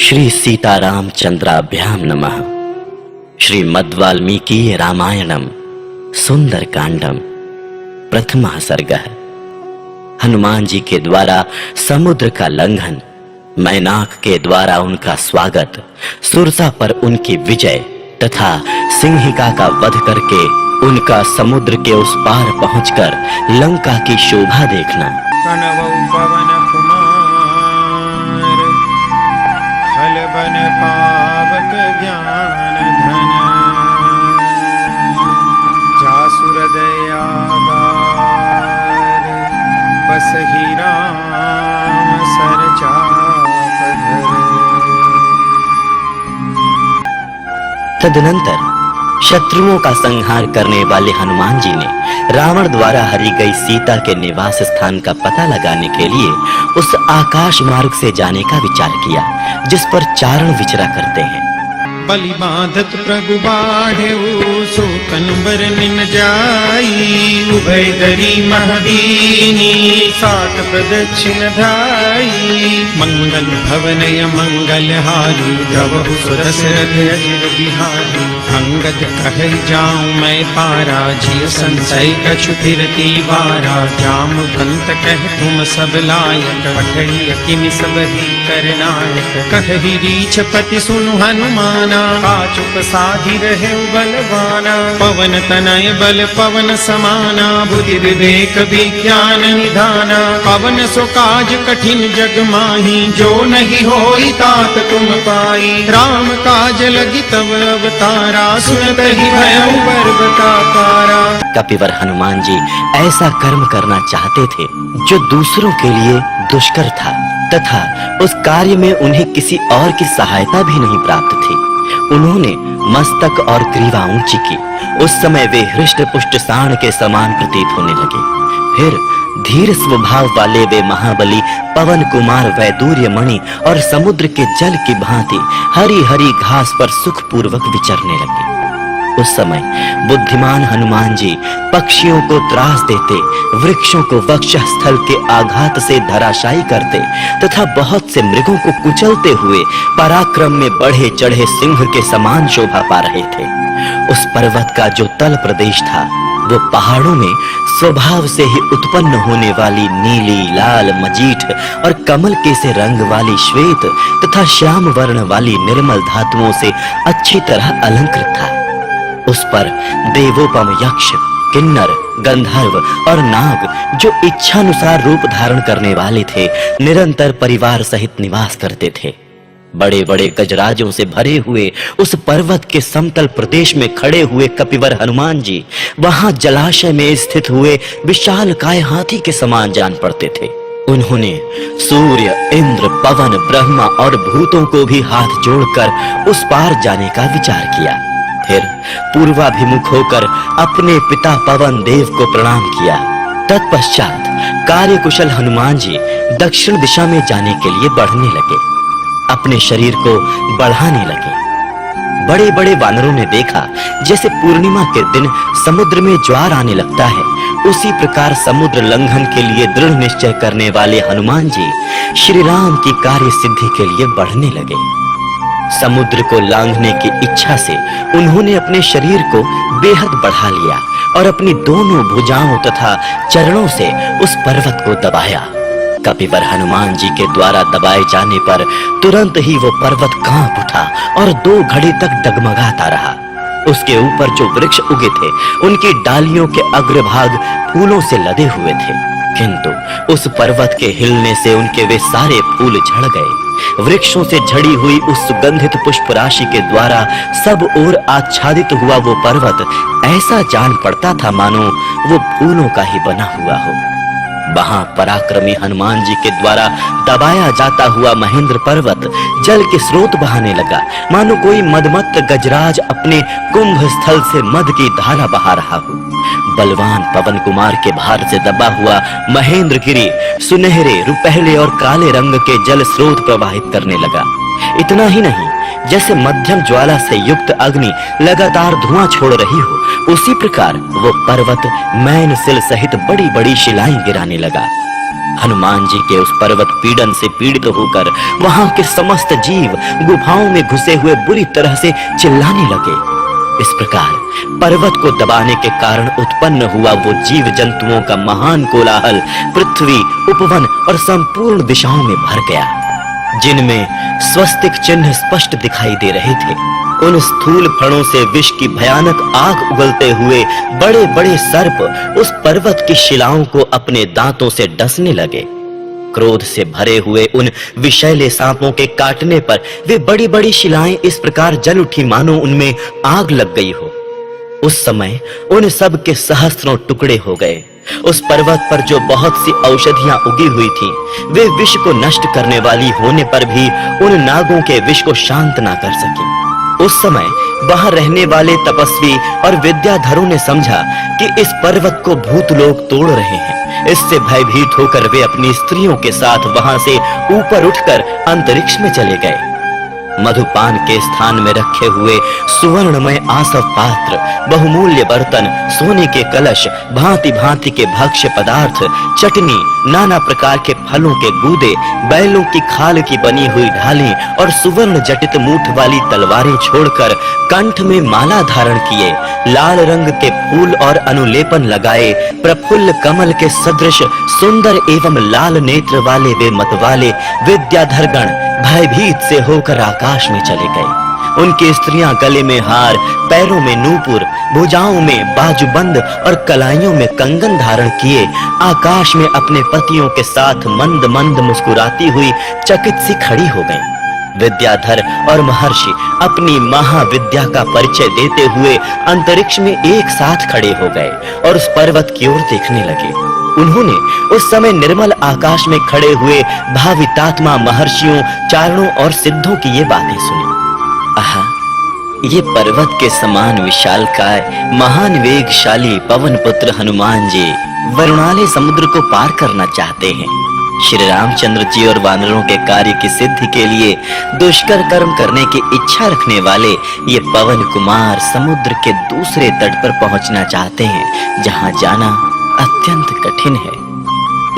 श्री सीताराम चंद्राभ्याम नमः। श्रीमद् वाल्मीकि रामायणम सुंदरकांडम प्रथमः सर्गः। हनुमान जी के द्वारा समुद्र का लंघन, मैनाक के द्वारा उनका स्वागत, सुरसा पर उनकी विजय तथा सिंहिका का वध करके उनका समुद्र के उस पार पहुंचकर लंका की शोभा देखना। पवन कुमार फल बन पावक ज्ञान धन, जासुर दयागार बसहि राम सर चाप धर। तदनंतर शत्रुओं का संहार करने वाले हनुमान जी ने रावण द्वारा हरी गई सीता के निवास स्थान का पता लगाने के लिए उस आकाश मार्ग से जाने का विचार किया जिस पर चारण विचरा करते हैं। बलि बांधत प्रभु बाढ़ेऊ सोकन बरनिन जाई, उभय दरी महदीनी सात प्रदक्षिण धाई। मंगल भवनय मंगल हारी द्रवहु सुदशरथ अजिर बिहारी। अंगद कहे जाऊं मैं पारा, जिय संशय कछु फिरती बारा। जामवंत कह तुम सब लायक, पठड़ी किमि सब ही करनायक। कहि रीछ पति सुनु हनुमान, चुप साधि रहे बलवाना। पवन तनय बल पवन समाना, बुद्धि विवेक विज्ञान निधाना। पवन सो काज कठिन जग माही, जो नहीं होई तात तुम पाई। राम काज लगी तब अवतारा, सुनत ही भयउ बरबता पारा। कपिवर हनुमान जी ऐसा कर्म करना चाहते थे जो दूसरों के लिए दुष्कर था तथा उस कार्य में उन्हें किसी और की सहायता भी नहीं प्राप्त थी। उन्होंने मस्तक और ग्रीवा ऊंची की। उस समय वे हृष्ट पुष्ट सांड के समान प्रतीत होने लगे। फिर धीर स्वभाव वाले वे महाबली पवन कुमार वैदूर्य मणि और समुद्र के जल की भांति हरी हरी घास पर सुखपूर्वक विचरने लगे। उस समय बुद्धिमान हनुमान जी पक्षियों को त्रास देते, वृक्षों को वक्षस्थल के आघात से धराशायी करते तथा बहुत से मृगों को कुचलते हुए पराक्रम में बढ़े चढ़े सिंह के समान शोभा पा रहे थे। उस पर्वत का जो तल प्रदेश था वो पहाड़ों में स्वभाव से ही उत्पन्न होने वाली नीली, लाल, मजीठ और कमल के से रंग वाली श्वेत तथा श्याम वर्ण वाली निर्मल धातुओं से अच्छी तरह अलंकृत था। उस पर देवोपम यक्ष, किन्नर, गंधर्व और नाग जो इच्छानुसार रूप धारण करने वाले थे निरंतर परिवार सहित निवास करते थे। बड़े बड़े गजराजों से भरे हुए उस पर्वत के समतल प्रदेश में खड़े हुए कपिवर हनुमान जी वहां जलाशय में स्थित हुए विशालकाय हाथी के समान जान पड़ते थे। उन्होंने सूर्य, इंद्र, पवन, ब्रह्मा और भूतों को भी हाथ जोड़कर उस पार जाने का विचार किया। फिर पूर्वाभिमुख होकर अपने पिता पवन देव को प्रणाम किया। तत्पश्चात कार्यकुशल हनुमान जी दक्षिण दिशा में जाने के लिए बढ़ने लगे, अपने शरीर को बढ़ाने लगे। बड़े बड़े वानरों ने देखा जैसे पूर्णिमा के दिन समुद्र में ज्वार आने लगता है, उसी प्रकार समुद्र लंघन के लिए दृढ़ निश्चय करने वाले हनुमान जी श्री राम की कार्य सिद्धि के लिए बढ़ने लगे। समुद्र को लांघने की इच्छा से उन्होंने अपने शरीर को बेहद बढ़ा लिया और अपनी दोनों भुजाओं तथा चरणों से उस पर्वत को दबाया। कपिवर हनुमान जी के द्वारा दबाए जाने पर तुरंत ही वो पर्वत कांप उठा और 2 घड़ी तक डगमगाता रहा। उसके ऊपर जो वृक्ष उगे थे उनकी डालियों के अग्रभाग फूलों से लदे हुए थे, किंतु उस पर्वत के हिलने से उनके वे सारे फूल झड़ गए। वृक्षों से झड़ी हुई उस सुगंधित पुष्प राशि के द्वारा सब ओर आच्छादित हुआ वो पर्वत ऐसा जान पड़ता था मानो वो फूलों का ही बना हुआ हो। वहां पराक्रमी हनुमान जी के द्वारा दबाया जाता हुआ महेंद्र पर्वत जल के स्रोत बहाने लगा, मानो कोई मदमत्त गजराज अपने कुंभ स्थल से मद की धारा बहा रहा हो। बलवान पवन कुमार के भार से दबा हुआ महेंद्र गिरी सुनहरे, रुपहले और काले रंग के जल स्रोत प्रवाहित करने लगा। इतना ही नहीं, जैसे मध्यम ज्वाला से युक्त अग्नि लगातार धुआं छोड़ रही हो, उसी प्रकार वो पर्वत मैनसिल सहित बड़ी बड़ी शिलाएं गिराने लगा। हनुमान जी के उस पर्वत पीड़न से पीड़ित होकर वहां के समस्त जीव गुफाओं में घुसे हुए बुरी तरह से चिल्लाने लगे। इस प्रकार पर्वत को दबाने के कारण उत्पन्न हुआ वो जीव जंतुओं का महान कोलाहल पृथ्वी, उपवन और संपूर्ण दिशाओं में भर गया, जिनमें स्वस्तिक चिन्ह स्पष्ट दिखाई दे रहे थे। उन स्थूल फणों से विष की भयानक आग उगलते हुए बड़े-बड़े सर्प उस पर्वत की शिलाओं को अपने दांतों से डसने लगे। क्रोध से भरे हुए उन विषैले सांपों के काटने पर वे बड़ी-बड़ी शिलाएं इस प्रकार जल उठी मानो उनमें आग लग गई हो। उस समय उन सब के सहस्त्रों टुकड़े हो गए। उस पर्वत पर जो बहुत सी औषधियां उगी हुई थीं, वे विष को नष्ट करने वाली होने पर भी उन नागों के विष को शांत ना कर सकी। उस समय वहां रहने वाले तपस्वी और विद्याधरों ने समझा कि इस पर्वत को भूत लोग तोड़ रहे हैं। इससे भयभीत होकर वे अपनी स्त्रियों के साथ वहां से ऊपर उठकर अंतरिक्ष में चले गए। मधुपान के स्थान में रखे हुए सुवर्णमय आसव पात्र, बहुमूल्य बर्तन, सोने के कलश, भांति-भांति के भक्ष्य पदार्थ, चटनी, नाना प्रकार के फलों के गूदे, बैलों की खाल की बनी हुई ढालें और सुवर्ण जटित मूठ वाली तलवारें छोड़कर कंठ में माला धारण किए, लाल रंग के फूल और अनुलेपन लगाए, प्रफुल्ल कमल के सदृश सुंदर एवं लाल नेत्र वाले वे मतवाले विद्याधरगण भयभीत से होकर आकाश में चले गए। उनकी स्त्रियां गले में हार, पैरों में नूपुर, भुजाओं में बाजूबंद और कलाइयों में कंगन धारण किए आकाश में अपने पतियों के साथ मंद मंद मुस्कुराती हुई चकित सी खड़ी हो गईं। विद्याधर और महर्षि अपनी महाविद्या का परिचय देते हुए अंतरिक्ष में एक साथ खड़े हो गए और उस पर्वत की ओर देखने लगे। उन्होंने उस समय निर्मल आकाश में खड़े हुए भावितात्मा महर्षियों, चारणों और सिद्धों की ये बातें सुनी। आहा, ये पर्वत के समान विशालकाय महान वेगशाली पवन पुत्र हनुमान जी वरुणालय समुद्र को पार करना चाहते हैं। श्री रामचंद्र जी और वानरों के कार्य की सिद्धि के लिए दुष्कर कर्म करने की इच्छा रखने वाले ये पवन कुमार समुद्र के दूसरे तट पर पहुंचना चाहते हैं, जहां जाना अत्यंत कठिन है।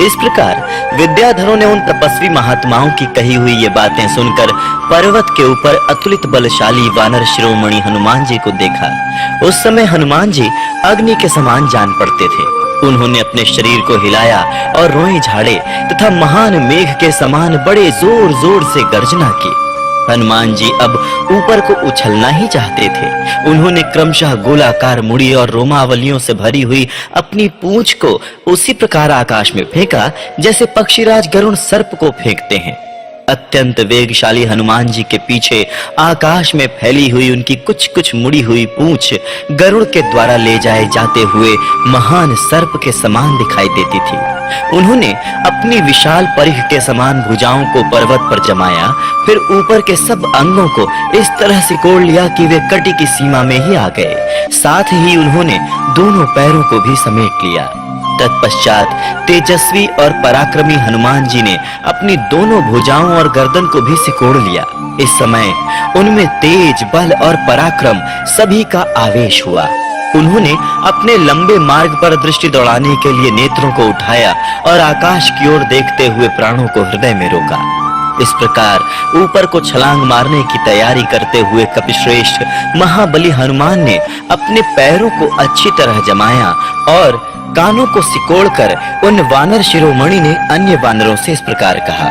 इस प्रकार विद्याधरों ने उन तपस्वी महात्माओं की कही हुई ये बातें सुनकर पर्वत के ऊपर अतुलित बलशाली वानर शिरोमणि हनुमान जी को देखा। उस समय हनुमान जी अग्नि के समान जान पड़ते थे। उन्होंने अपने शरीर को हिलाया और रोए झाड़े तथा महान मेघ के समान बड़े जोर जोर से गर्जना की। हनुमान जी अब ऊपर को उछलना ही चाहते थे। उन्होंने क्रमशः गोलाकार मुड़ी और रोमावलियों से भरी हुई अपनी पूंछ को उसी प्रकार आकाश में फेंका जैसे पक्षीराज गरुड़ सर्प को फेंकते हैं। अत्यंत वेगशाली हनुमान जी के पीछे आकाश में फैली हुई उनकी कुछ मुड़ी हुई पूंछ गरुड़ के द्वारा ले जाए जाते हुए महान सर्प के समान दिखाई देती थी। उन्होंने अपनी विशाल परिघ के समान भुजाओं को पर्वत पर जमाया, फिर ऊपर के सब अंगों को इस तरह सिकोड़ लिया कि वे कटी की सीमा में ही आ गए। साथ ही उन्होंने दोनों पैरों को भी समेट लिया। तत्पश्चात तेजस्वी और पराक्रमी हनुमान जी ने अपनी दोनों भुजाओं और गर्दन को भी सिकोड़ लिया। इस समय उनमें तेज, बल और पराक्रम सभी का आवेश हुआ। उन्होंने अपने लंबे मार्ग पर दृष्टि दौड़ाने के लिए नेत्रों को उठाया और आकाश की ओर देखते हुए प्राणों को हृदय में रोका। इस प्रकार ऊपर को छलांग मारने की तैयारी करते हुए कपिश्रेष्ठ महाबली हनुमान ने अपने पैरों को अच्छी तरह जमाया और कानों को सिकोड़कर उन वानर शिरोमणि ने अन्य वानरों से इस प्रकार कहा।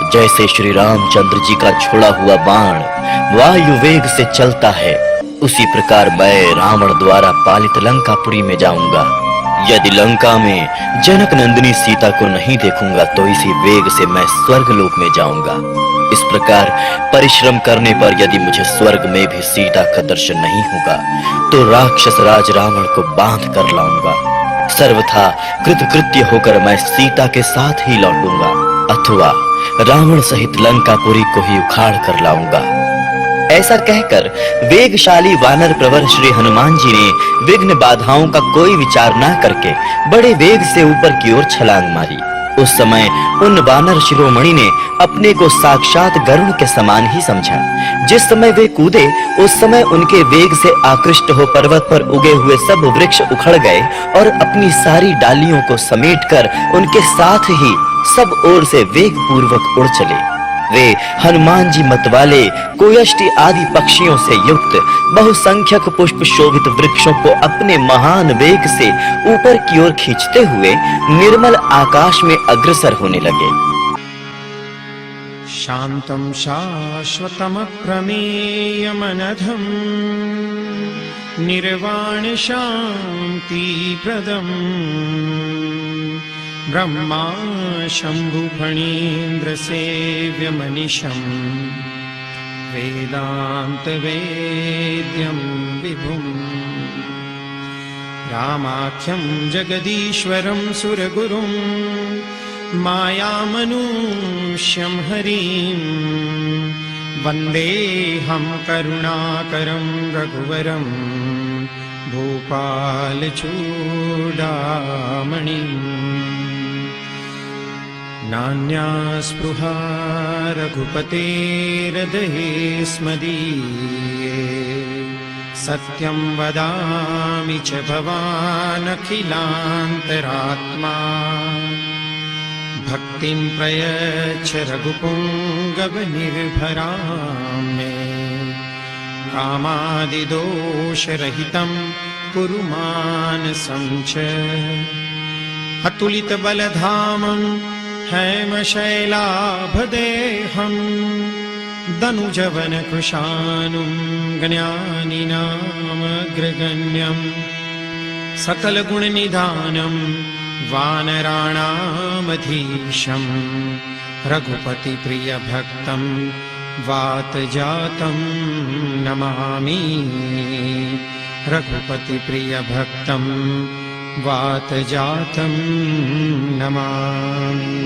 जैसे श्री रामचंद्र जी का छोड़ा हुआ बाण वायु वेग से चलता है, उसी प्रकार मैं रावण द्वारा पालित लंकापुरी में जाऊंगा। यदि लंका में जनक नंदिनी सीता को नहीं देखूंगा तो इसी वेग से मैं स्वर्ग लोक में जाऊंगा। इस प्रकार परिश्रम करने पर यदि मुझे स्वर्ग में भी सीता का दर्शन नहीं होगा तो राक्षस राज रावण को बांध कर लाऊंगा। सर्वथा कृतकृत्य होकर मैं सीता के साथ ही लौटूंगा अथवा रावण सहित लंकापुरी को ही उखाड़ कर लाऊंगा। ऐसा कहकर वेगशाली वानर प्रवर श्री हनुमान जी ने विघ्न बाधाओं का कोई विचार न करके बड़े वेग से ऊपर की ओर छलांग मारी। उस समय उन वानर शिरोमणि ने अपने को साक्षात गरुड़ के समान ही समझा। जिस समय वे कूदे उस समय उनके वेग से आकृष्ट हो पर्वत पर उगे हुए सब वृक्ष उखड़ गए और अपनी सारी डालियों को समेटकर उनके साथ ही सब ओर से वेग पूर्वक उड़ चले। वे हनुमान जी मतवाले कोयष्टि आदि पक्षियों से युक्त बहुसंख्यक पुष्प शोभित वृक्षों को अपने महान वेग से ऊपर की ओर खींचते हुए निर्मल आकाश में अग्रसर होने लगे। शांतं शाश्वतम प्रमेयमनघम् निर्वाण शांति प्रदम् ब्रह्मा शंभु फणीन्द्र सेव्य मनीषम् वेदांत वेद्यं विभुम् रामाख्यं जगदीश्वरं सुरगुरुं मायामनुष्यं हरिं वन्देऽहं करुणाकरं रघुवरं भूपालचूडामणिम् नान्या स्पृहा रघुपतेर्हृदये स्मदीये सत्यं वदामि च भवानखिलान्तरात्मा भक्तिं प्रयच्छ रघुपुङ्गवनिर्भरां मे कामादिदोषरहितं कुरु मानसं च अतुलितबलधामं हैमशैलाभदेहं दनुजवनकृशानुं ज्ञानिनामग्रगण्यं सकलगुणनिधानं वानराणामधीशं रघुपतिप्रियभक्तं वातजातं नमामि रघुपतिप्रियभक्तं वातजातं नमामि।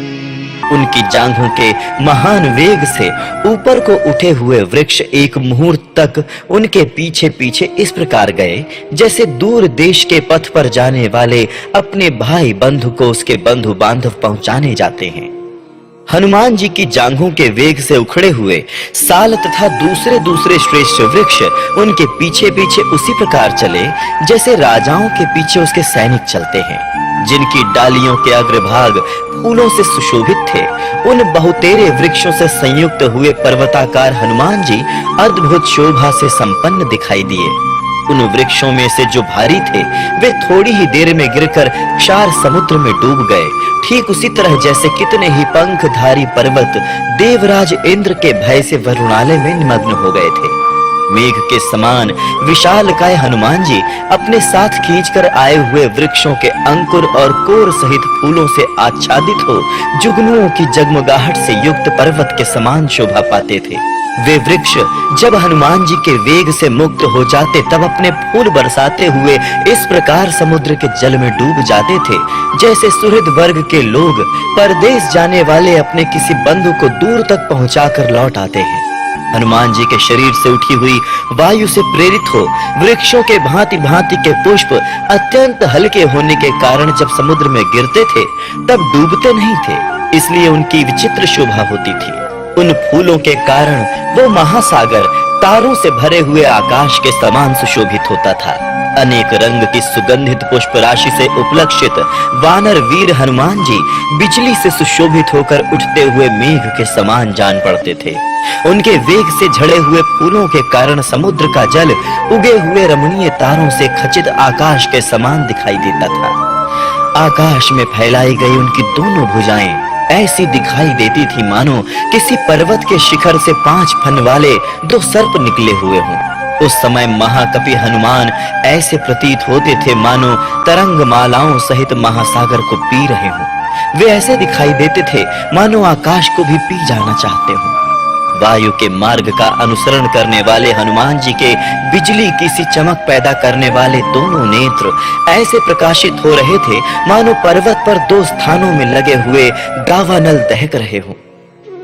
उनकी जांघों के महान वेग से ऊपर को उठे हुए वृक्ष एक मुहूर्त तक उनके पीछे पीछे इस प्रकार गए जैसे दूर देश के पथ पर जाने वाले अपने भाई बंधु को उसके बंधु बांधव पहुंचाने जाते हैं। हनुमान जी की जांघों के वेग से उखड़े हुए साल तथा दूसरे श्रेष्ठ वृक्ष उनके पीछे पीछे उसी प्रकार चले जैसे राजाओं के पीछे उसके सैनिक चलते हैं। जिनकी डालियों के अग्रभाग फूलों से सुशोभित थे, उन बहुतेरे वृक्षों से संयुक्त हुए पर्वताकार हनुमान जी अद्भुत शोभा से संपन्न दिखाई दिए। उन वृक्षों में से जो भारी थे वे थोड़ी ही देर में गिरकर क्षार समुद्र में डूब गए, ठीक उसी तरह जैसे कितने ही पंखधारी पर्वत देवराज इंद्र के भय से वरुणालय में निमग्न हो गए थे। मेघ के समान विशालकाय हनुमान जी अपने साथ खींचकर आए हुए वृक्षों के अंकुर और कोर सहित फूलों से आच्छादित हो जुगनुओं की जगमगाहट से युक्त पर्वत के समान शोभा पाते थे। वे वृक्ष जब हनुमान जी के वेग से मुक्त हो जाते तब अपने फूल बरसाते हुए इस प्रकार समुद्र के जल में डूब जाते थे जैसे सुहृद वर्ग के लोग परदेश जाने वाले अपने किसी बंधु को दूर तक पहुंचाकर लौट आते हैं। हनुमान जी के शरीर से उठी हुई वायु से प्रेरित हो वृक्षों के भांति भांति के पुष्प अत्यंत हल्के होने के कारण जब समुद्र में गिरते थे तब डूबते नहीं थे, इसलिए उनकी विचित्र शोभा होती थी। उन फूलों के कारण वो महासागर तारों से भरे हुए आकाश के समान सुशोभित होता था। अनेक रंग की सुगंधित पुष्प राशि से उपलक्षित वानर वीर हनुमान जी बिजली से सुशोभित होकर उठते हुए मेघ के समान जान पड़ते थे। उनके वेग से झड़े हुए फूलों के कारण समुद्र का जल उगे हुए रमणीय तारों से खचित आकाश के समान दिखाई देता था। आकाश में फैलाई गई उनकी दोनों भुजाएं ऐसी दिखाई देती थी मानो किसी पर्वत के शिखर से 5 फन वाले 2 सर्प निकले हुए हों। उस समय महाकपि हनुमान ऐसे प्रतीत होते थे मानो तरंग मालाओं सहित महासागर को पी रहे हों। वे ऐसे दिखाई देते थे मानो आकाश को भी पी जाना चाहते हों। वायु के मार्ग का अनुसरण करने वाले हनुमान जी के बिजली की सी चमक पैदा करने वाले दोनों नेत्र ऐसे प्रकाशित हो रहे थे मानो पर्वत पर 2 स्थानों में लगे हुए दावानल दहक रहे हों।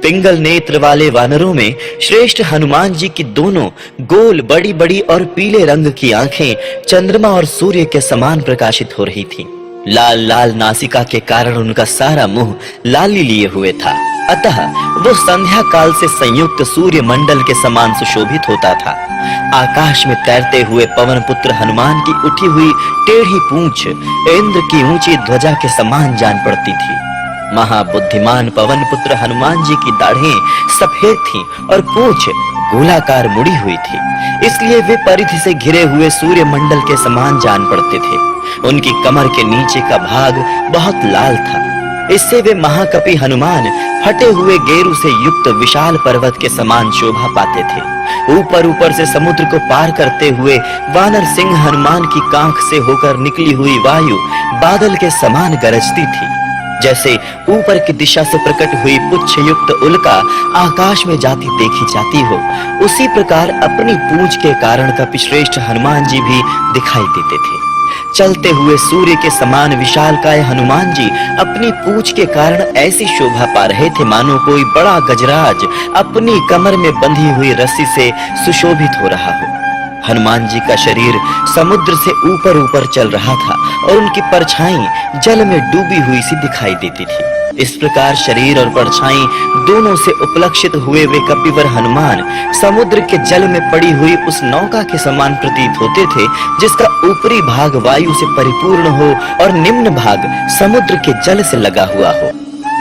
पिंगल नेत्र वाले वानरों में श्रेष्ठ हनुमान जी की दोनों गोल बड़ी बड़ी और पीले रंग की आंखें चंद्रमा और सूर्य के समान प्रकाशित हो रही थीं। लाल लाल नासिका के कारण उनका सारा मुंह लाली लिए हुए था, अतः वो संध्या काल से संयुक्त सूर्य मंडल के समान सुशोभित होता था। आकाश में तैरते हुए पवन पुत्र हनुमान की उठी हुई टेढ़ी पूंछ इंद्र की ऊंची ध्वजा के समान जान पड़ती थी। महाबुद्धिमान पवन पुत्र हनुमान जी की दाढ़ें सफेद थीं और पूंछ गोलाकार मुड़ी हुई थी, इसलिए वे परिधि से घिरे हुए सूर्य मंडल के समान जान पड़ते थे। उनकी कमर के नीचे का भाग बहुत लाल था, इससे वे महाकपि हनुमान फटे हुए गेरू से युक्त विशाल पर्वत के समान शोभा पाते थे। ऊपर ऊपर से समुद्र को पार करते हुए वानर सिंह हनुमान की कांख से होकर निकली हुई वायु बादल के समान गरजती थी। जैसे ऊपर की दिशा से प्रकट हुई पुच्छ युक्त उल्का आकाश में जाती देखी जाती हो, उसी प्रकार अपनी पूंछ के कारण कपिश्रेष्ठ हनुमान जी भी दिखाई देते थे। चलते हुए सूर्य के समान विशालकाय हनुमान जी अपनी पूंछ के कारण ऐसी शोभा पा रहे थे मानो कोई बड़ा गजराज अपनी कमर में बंधी हुई रस्सी से सुशोभित हो रहा हो। हनुमान जी का शरीर समुद्र से ऊपर ऊपर चल रहा था और उनकी परछाई जल में डूबी हुई सी दिखाई देती थी। इस प्रकार शरीर और परछाई दोनों से उपलक्षित हुए वे कपिवर हनुमान समुद्र के जल में पड़ी हुई उस नौका के समान प्रतीत होते थे, जिसका ऊपरी भाग वायु से परिपूर्ण हो और निम्न भाग समुद्र के जल से लगा हुआ हो।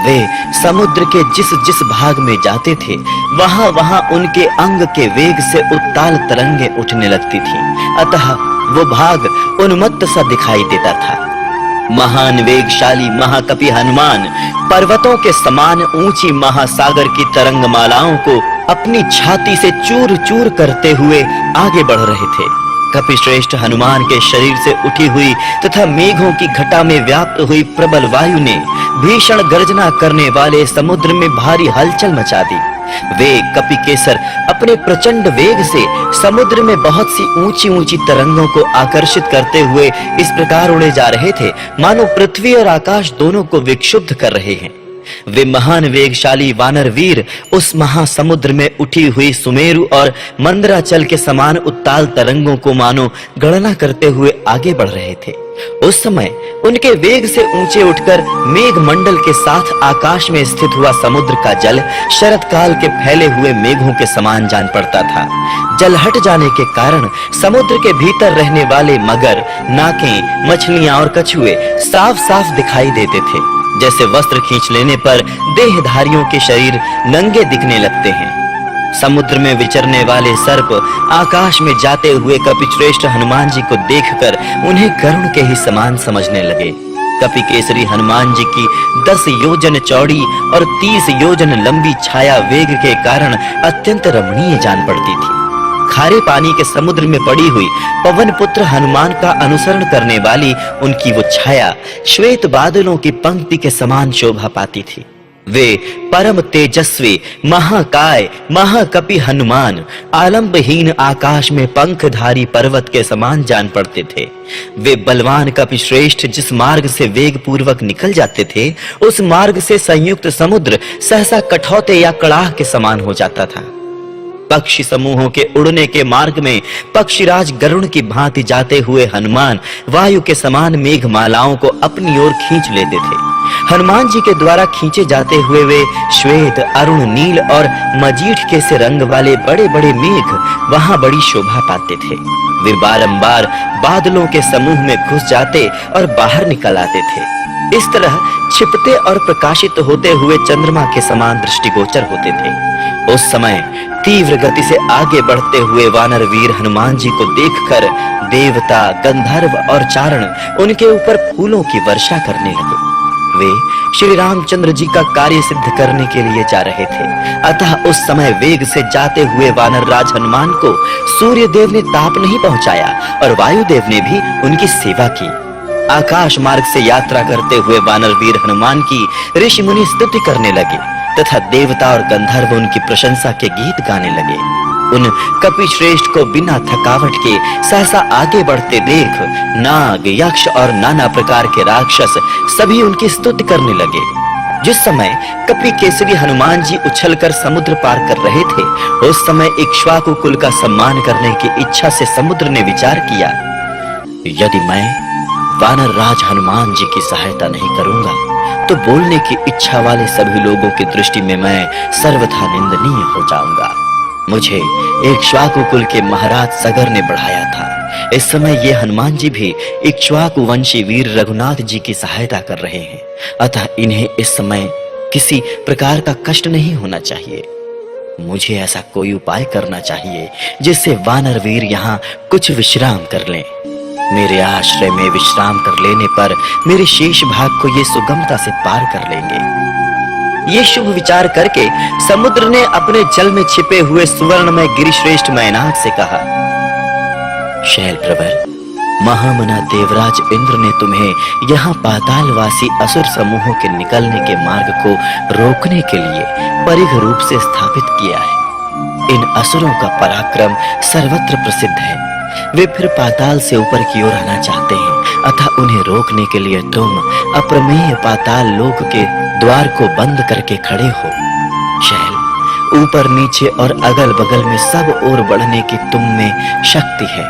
वे समुद्र के जिस जिस भाग में जाते थे वहां वहां उनके अंग के वेग से उत्ताल तरंगे उठने लगती थीं, अतः वो भाग उन्मत्त सा दिखाई देता था। महान वेगशाली महाकपि हनुमान पर्वतों के समान ऊंची महासागर की तरंगमालाओं को अपनी छाती से चूर चूर करते हुए आगे बढ़ रहे थे। कपिश्रेष्ठ हनुमान के शरीर से उठी हुई तथा मेघों की घटा में व्याप्त हुई प्रबल वायु ने भीषण गर्जना करने वाले समुद्र में भारी हलचल मचा दी। वे कपिकेसर अपने प्रचंड वेग से समुद्र में बहुत सी ऊंची ऊंची तरंगों को आकर्षित करते हुए इस प्रकार उड़े जा रहे थे मानो पृथ्वी और आकाश दोनों को विक्षुब्ध कर रहे हैं। वे महान वेगशाली वानर वीर उस महासमुद्र में उठी हुई सुमेरु और मंदराचल के समान उत्ताल तरंगों को मानो गणना करते हुए आगे बढ़ रहे थे। उस समय उनके वेग से ऊंचे उठकर मेघ मंडल के साथ आकाश में स्थित हुआ समुद्र का जल शरत काल के फैले हुए मेघों के समान जान पड़ता था। जल हट जाने के कारण समुद्र के भीतर रहने वाले मगर, नाकें, मछलियां और कछुए साफ साफ दिखाई देते थे। जैसे वस्त्र खींच लेने पर देहधारियों के शरीर नंगे दिखने लगते हैं। समुद्र में विचरने वाले सर्प आकाश में जाते हुए कपिश्रेष्ठ हनुमान जी को देखकर उन्हें गरुड़ के ही समान समझने लगे। कपिकेसरी हनुमान जी की 10 योजन चौड़ी और 30 योजन लंबी छाया वेग के कारण अत्यंत रमणीय जान पड़ती थी। खारे पानी के समुद्र में पड़ी हुई पवन पुत्र हनुमान का अनुसरण करने वाली उनकी वो छाया श्वेत बादलों की पंक्ति के समान शोभा पाती थी। वे परम तेजस्वी महाकाय महाकपि हनुमान आलंबहीन आकाश में पंखधारी पर्वत के समान जान पड़ते थे। वे बलवान कपिश्रेष्ठ जिस मार्ग से वेग पूर्वक निकल जाते थे उस मार्ग से संयुक्त समुद्र सहसा कठौते या कड़ाह के समान हो जाता था। पक्षी समूहों के उड़ने के मार्ग में पक्षीराज गरुड़ की भांति जाते हुए हनुमान वायु के समान मेघमालाओं को अपनी ओर खींच लेते थे। हनुमान जी के द्वारा खींचे जाते हुए वे श्वेत, अरुण, नील और मजीठ के से रंग वाले बड़े बड़े मेघ वहां बड़ी शोभा पाते थे। वे बारंबार बादलों के समूह में घुस जाते और बाहर निकल आते थे। इस तरह छिपते और प्रकाशित होते हुए चंद्रमा के समान दृष्टिगोचर होते थे। उस समय तीव्र गति से आगे बढ़ते हुए वानर वीर हनुमान जी को देखकर देवता, गंधर्व और चारण उनके ऊपर फूलों की वर्षा करने लगे। वे श्री रामचंद्र जी का कार्य सिद्ध करने के लिए जा रहे थे, अतः उस समय वेग से जाते हुए वानर राज हनुमान को सूर्य देव ने ताप नहीं पहुंचाया और वायुदेव ने भी उनकी सेवा की। आकाश मार्ग से यात्रा करते हुए वानर वीर हनुमान की ऋषि मुनि स्तुति करने लगे तथा देवता और गंधर्व उनकी प्रशंसा के गीत गाने लगे। उन कपिश्रेष्ठ को बिना थकावट के सहसा आगे बढ़ते देख नाग, यक्ष और नाना प्रकार के राक्षस सभी उनकी स्तुति करने लगे। जिस समय कपिकेसरी हनुमान जी उछलकर समुद्र पार कर रहे थे उस समय इक्ष्वाकु कुल का सम्मान करने की इच्छा से समुद्र ने विचार किया, यदि मैं वानर राज हनुमान जी की सहायता नहीं करूंगा तो बोलने की इच्छा वाले सभी लोगों की दृष्टि में मैं सर्वथा निंदनीय हो जाऊंगा। मुझे एक इक्ष्वाकु कुल के महाराज सगर ने बढ़ाया था। इस समय ये हनुमान जी भी इक्ष्वाकु वंशी वीर रघुनाथ जी की सहायता कर रहे हैं, अतः इन्हें इस समय किसी प्रकार का कष्ट नहीं होना चाहिए। मुझे ऐसा कोई उपाय करना चाहिए जिससे वानर वीर यहाँ कुछ विश्राम कर लें। मेरे आश्रय में विश्राम कर लेने पर मेरे शेष भाग को ये सुगमता से पार कर लेंगे। ये शुभ विचार करके समुद्र ने अपने जल में छिपे हुए सुवर्णमय गिरिश्रेष्ठ मैनाक से कहा, शैल प्रवर, महामना देवराज इंद्र ने तुम्हें यहाँ पातालवासी असुर समूहों के निकलने के मार्ग को रोकने के लिए परिघ रूप से स्थापित किया है। इन असुरों का पराक्रम सर्वत्र प्रसिद्ध है। वे फिर पाताल से ऊपर की ओर आना चाहते हैं, अतः उन्हें रोकने के लिए तुम अप्रमेय पाताल लोक के द्वार को बंद करके खड़े हो। शैल, ऊपर नीचे और अगल बगल में सब ओर बढ़ने की तुम में शक्ति है।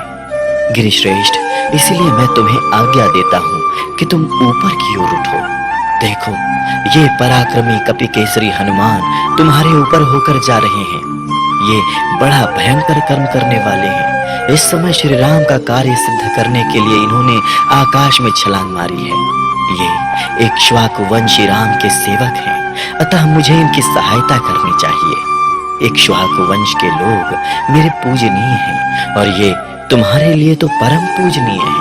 गिरिश्रेष्ठ, इसलिए मैं तुम्हें आज्ञा देता हूँ कि तुम ऊपर की ओर उठो। देखो, ये पराक्रमी कपिकेसरी हनुमान तुम्हारे ऊपर होकर जा रहे हैं। ये बड़ा भयंकर कर्म करने वाले हैं। इस समय श्री राम का कार्य सिद्ध करने के लिए इन्होंने आकाश में छलांग मारी है। ये इक्ष्वाकु वंशी राम के सेवक हैं, अतः मुझे इनकी सहायता करनी चाहिए। इक्ष्वाकु वंश के लोग मेरे पूजनीय हैं और ये तुम्हारे लिए तो परम पूजनीय है।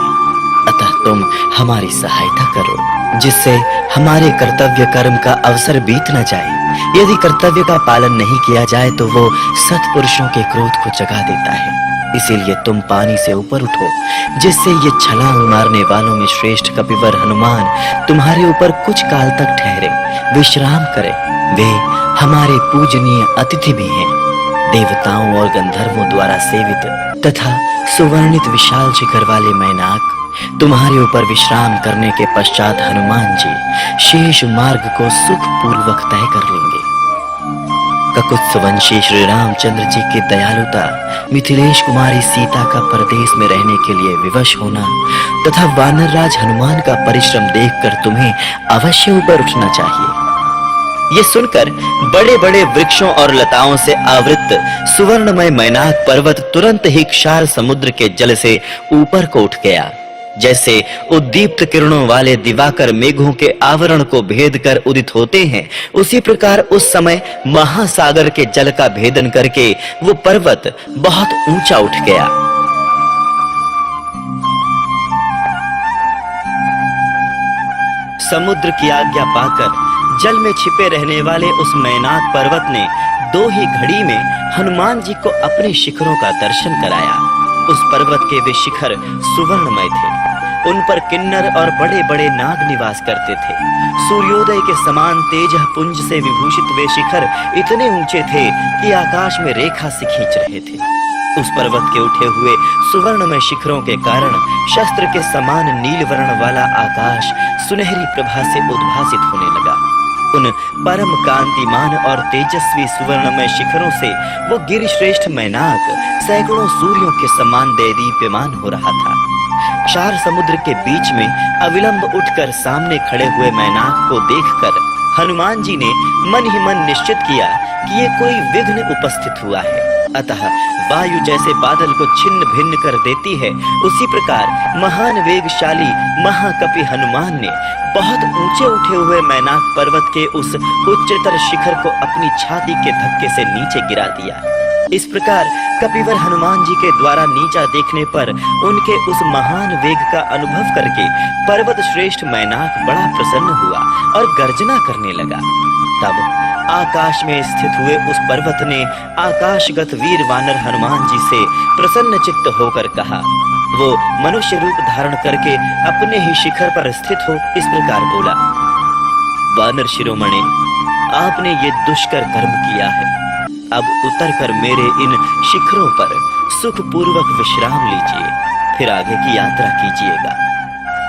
अतः तुम हमारी सहायता करो, जिससे हमारे कर्तव्य कर्म का अवसर बीत न जाए। यदि कर्तव्य का पालन नहीं किया जाए तो वो सत्पुरुषों के क्रोध को जगा देता है। इसीलिए तुम पानी से ऊपर उठो, जिससे ये छलांग मारने वालों में श्रेष्ठ कपिवर हनुमान तुम्हारे ऊपर कुछ काल तक ठहरे, विश्राम करे। वे हमारे पूजनीय अतिथि भी हैं। देवताओं और गंधर्वों द्वारा सेवित तथा सुवर्णित विशाल शिखर वाले मैनाक तुम्हारे ऊपर विश्राम करने के पश्चात हनुमान जी शेष मार्ग को सुख पूर्वक तय कर लेंगे। ककुत्सवंशी श्री रामचंद्र जी की दयालुता, मिथिलेश कुमारी सीता का परदेश में रहने के लिए विवश होना तथा वानर राज हनुमान का परिश्रम देखकर तुम्हें अवश्य ऊपर उठना चाहिए। ये सुनकर बड़े बड़े वृक्षों और लताओं से आवृत सुवर्णमय मैनाक पर्वत तुरंत ही क्षार समुद्र के जल से ऊपर को उठ गया। जैसे उद्दीप्त किरणों वाले दिवाकर मेघों के आवरण को भेद कर उदित होते हैं, उसी प्रकार उस समय महासागर के जल का भेदन करके वो पर्वत बहुत ऊंचा उठ गया। समुद्र की आज्ञा पाकर जल में छिपे रहने वाले उस मैनाक पर्वत ने दो ही घड़ी में हनुमान जी को अपने शिखरों का दर्शन कराया। उस पर्वत के वे शिखर सुवर्णमय थे। उन पर किन्नर और बड़े बड़े नाग निवास करते थे। सूर्योदय के समान तेज पुंज से विभूषित वे शिखर इतने ऊंचे थे कि आकाश में रेखा से खींच रहे थे। उस पर्वत के उठे हुए सुवर्णमय शिखरों के कारण शस्त्र के समान नील वर्ण वाला आकाश सुनहरी प्रभा से उद्भासित होने लगा। उन परम कांतिमान और तेजस्वी सुवर्णमय शिखरों से वो गिरिश्रेष्ठ मैनाक सैकड़ों सूर्यों के समान देदीप्यमान हो रहा था। क्षार समुद्र के बीच में अविलंब उठकर सामने खड़े हुए मैनाक को देखकर हनुमान जी ने मन ही मन निश्चित किया कि ये कोई विघ्न उपस्थित हुआ है। अतः वायु जैसे बादल को छिन्न भिन्न कर देती है, उसी प्रकार महान वेगशाली महाकपि हनुमान ने बहुत ऊंचे उठे हुए मैनाक पर्वत के उस उच्चतर शिखर को अपनी छाती के धक्के से नीचे गिरा दिया। इस प्रकार कपिवर हनुमान जी के द्वारा नीचा देखने पर उनके उस महान वेग का अनुभव करके पर्वत श्रेष्ठ मैनाक बड़ा प्रसन्न हुआ और गर्जना करने लगा। तब आकाश में स्थित हुए उस पर्वत ने आकाशगत वीर वानर हनुमान जी से प्रसन्न चित्त होकर कहा। वो मनुष्य रूप धारण करके अपने ही शिखर पर स्थित हो इस प्रकार बोला, वानर शिरोमणि, आपने ये दुष्कर कर्म किया है। अब उतर कर मेरे इन शिखरों पर सुख पूर्वक विश्राम लीजिए, फिर आगे की यात्रा कीजिएगा।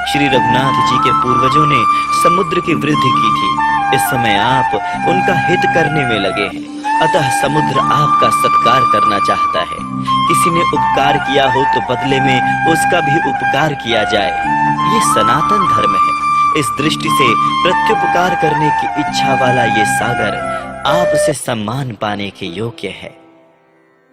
श्री रघुनाथ जी के पूर्वजों ने समुद्र की वृद्धि की थी। इस समय आप उनका हित करने में लगे हैं। अतः समुद्र आपका सत्कार करना चाहता है। किसी ने उपकार किया हो तो बदले में उसका भी उपकार किया जाए। ये सनातन धर्म है। इस दृष्टि से प्रत्युपकार करने की इच्छा वाला ये सागर आपसे सम्मान पाने के योग्य है।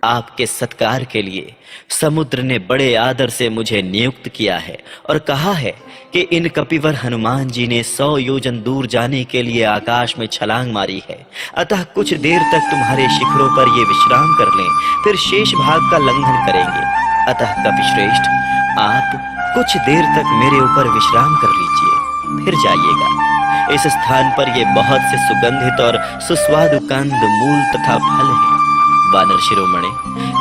आपके सत्कार के लिए समुद्र ने बड़े आदर से मुझे नियुक्त किया है और कहा है कि इन कपिवर हनुमान जी ने 100 योजन दूर जाने के लिए आकाश में छलांग मारी है। अतः कुछ देर तक तुम्हारे शिखरों पर ये विश्राम कर लें, फिर शेष भाग का लंघन करेंगे। अतः कपिश्रेष्ठ, आप कुछ देर तक मेरे ऊपर विश्राम कर लीजिए, फिर जाइएगा। इस स्थान पर ये बहुत से सुगंधित और सुस्वादु कंद, मूल तथा फल हैं। वानर शिरोमणि,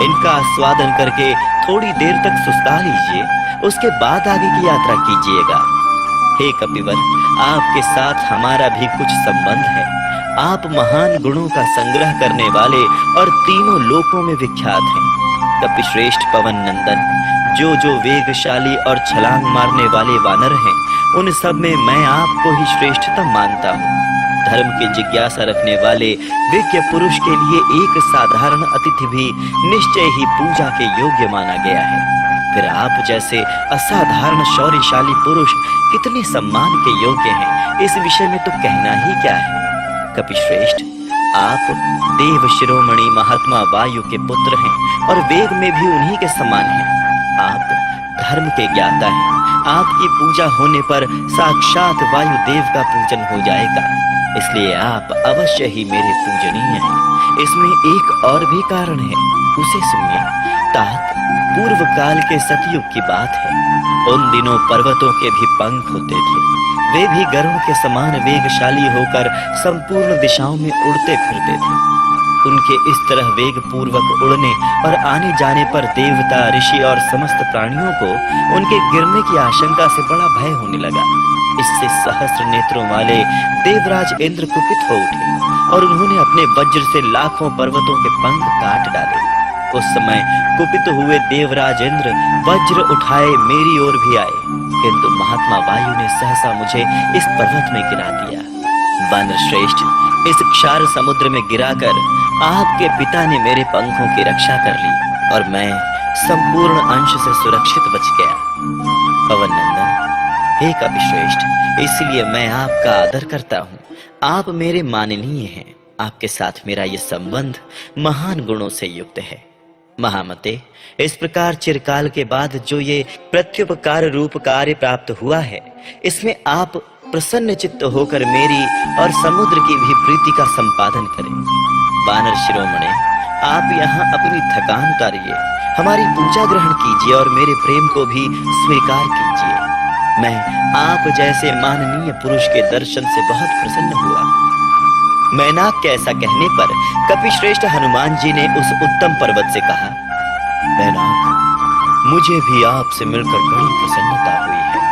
इनका आस्वादन करके थोड़ी देर तक सुस्ता लीजिए, उसके बाद आगे की यात्रा कीजिएगा। हे कपिवर, आपके साथ हमारा भी कुछ संबंध है। आप महान गुणों का संग्रह करने वाले और तीनों लोकों में विख्यात हैं। कपिश्रेष्ठ पवन नंदन, जो वेगशाली और छलांग मारने वाले वानर हैं, उन सब में मैं आपको ही श्रेष्ठतम मानता हूँ। धर्म की जिज्ञासा रखने वाले विज्ञ पुरुष के लिए एक साधारण अतिथि भी निश्चय ही पूजा के योग्य माना गया है। फिर आप जैसे असाधारण शौर्यशाली पुरुष कितने सम्मान के योग्य हैं, इस विषय में तो कहना ही क्या है। कपिश्रेष्ठ, आप देव शिरोमणि महात्मा वायु के पुत्र हैं और वेग में भी उन्हीं के समान हैं। आप धर्म के ज्ञाता हैं। आपकी पूजा होने पर साक्षात वायु देव का पूजन हो जाएगा, इसलिए आप अवश्य ही मेरे पूजनीय हैं। इसमें एक और भी कारण है, उसे सुनिए। तात, पूर्व काल के सतयुग की बात है। उन दिनों पर्वतों के भी पंख होते थे। वे भी गरुड़ के समान वेगशाली होकर संपूर्ण दिशाओं में उड़ते फिरते थे। उनके इस तरह वेग पूर्वक उड़ने और आने जाने पर देवता, ऋषि और समस्त प्राणियों को उनके गिरने की आशंका से बड़ा भय होने लगा। इससे सहस्त्र नेत्रों वाले देवराज इंद्र कुपित हो उठे और उन्होंने अपने वज्र से लाखों पर्वतों के पंख काट डाले। उस समय कुपित हुए देवराज इंद्र वज्र उठाए मेरी ओर भी आए, किंतु महात्मा वायु ने सहसा मुझे इस पर्वत में गिरा दिया। वानर श्रेष्ठ, इस क्षार समुद्र में गिराकर आपके पिता ने मेरे पंखों की रक्षा कर ली और मैं संपूर्ण अंश से सुरक्षित बच गया। पवन नंदन, हे कपिश्रेष्ठ, इसलिए मैं आपका आदर करता हूँ। आप मेरे माननीय हैं। आपके साथ मेरा ये संबंध महान गुणों से युक्त है। महामते, इस प्रकार चिरकाल के बाद जो ये प्रत्युपकार रूप कार्य प्राप्त हुआ है, इसमें आप प्रसन्न चित्त होकर मेरी और समुद्र की भी प्रीति का संपादन करें। वानर शिरोमणि, आप यहाँ अपनी थकान उतारिए, हमारी पूजा ग्रहण कीजिए और मेरे प्रेम को भी स्वीकार कीजिए। मैं आप जैसे माननीय पुरुष के दर्शन से बहुत प्रसन्न हुआ। मैनाक के ऐसा कहने पर कपिश्रेष्ठ हनुमान जी ने उस उत्तम पर्वत से कहा, मैनाक, मुझे भी आपसे मिलकर बड़ी प्रसन्नता हुई है।